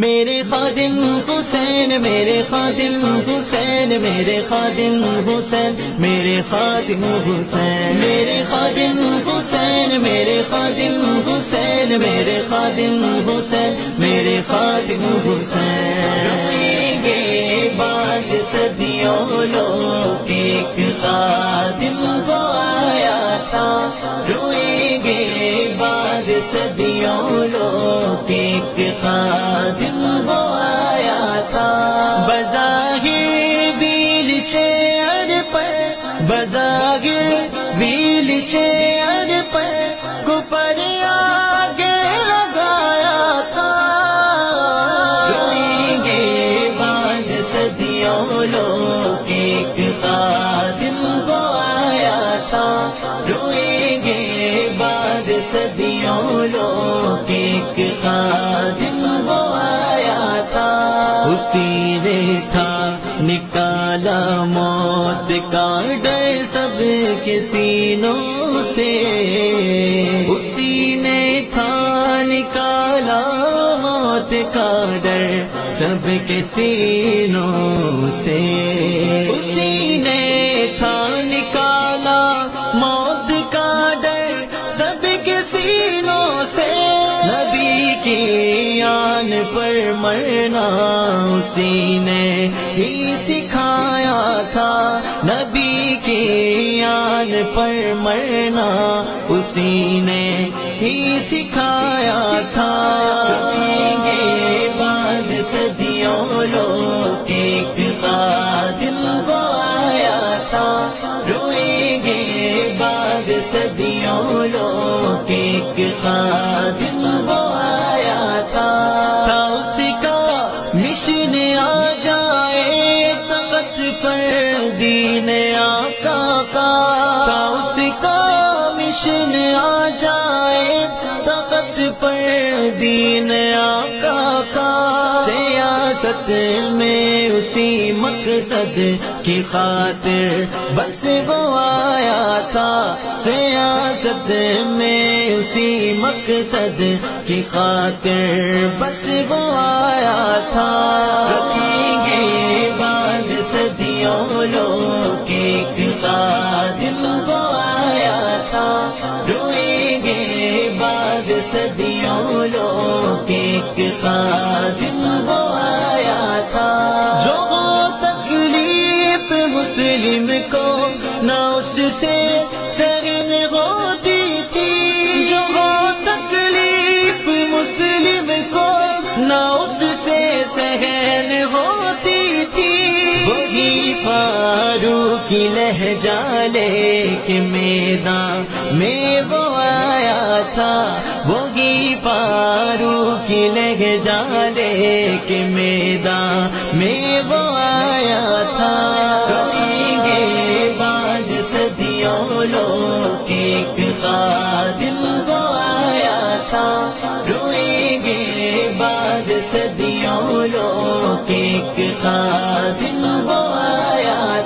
میرے خادم حسین، میرے خادم حسین، میرے خادم حسین، میرے خادم حسین، میرے خادم حسین، میرے خادم حسین، میرے خادم حسین، میرے خادم حسین۔ روئیں گے بعد صدیوں لوگ ایک خادم وہ آیا تھا، روئیں گے بعد صدیوں لوگ ایک خادم وہ آیا تھا۔ بظاہر بیل چیئر پر، بظاہر بیل چیئر پر کفر آگے لگایا تھا، روئیں گے بعد صدیوں لوگ ایک خادم وہ آیا تھا، روئیں گے بعد صدیوں لوگ ایک خادم وہ آیا تھا۔ اسی نے تھا نکالا موت کا ڈر سب کے سینوں سے، اسی نے تھا نکالا موت کا ڈر سب کے سینوں سے، اسی نے تھا نکالا موت کا ڈر سب کے سینوں سے۔ نبی کی آن پر مرنا اسی نے ہی سکھایا تھا، نبی کی آن پر مرنا اسی نے ہی سکھایا تھا۔ روئیں گے بعد صدیوں لوگ ایک خادم وہ آیا تھا، روئیں گے بعد صدیوں لوگ ایک خادم وہ آیا تھا۔ اس کا مشن آ جائے تخت پر دین آقا کا، اس کا مشن آ جائے تخت پر دین آقا کا، سیاست میں اسی مقصد کی خاطر بس وہ آیا تھا، سیاست میں اسی مقصد کی خاطر بس وہ آیا تھا۔ رکھیں گے بعد صدیوں لوگ ایک خادم وہ آیا تھا، روئیں گے بعد صدیوں لوگ ایک خادم وہ آیا تھا۔ جو تکلیف مسلم کو نہ اس سے سہن ہوتی تھی، جو تکلیف مسلم کو نہ اس سے سہن ہوتی تھی، وہی فاروق کی لہجہ لے کے میدان میں وہ آیا تھا، وہی فاروق کی لہجہ لے کے میدان میں وہ آیا تھا۔ روئیں گے بعد صدیوں لوگ ایک خادم وہ آیا تھا، روئیں گے بعد صدیوں لوگ ایک خادم وہ آیا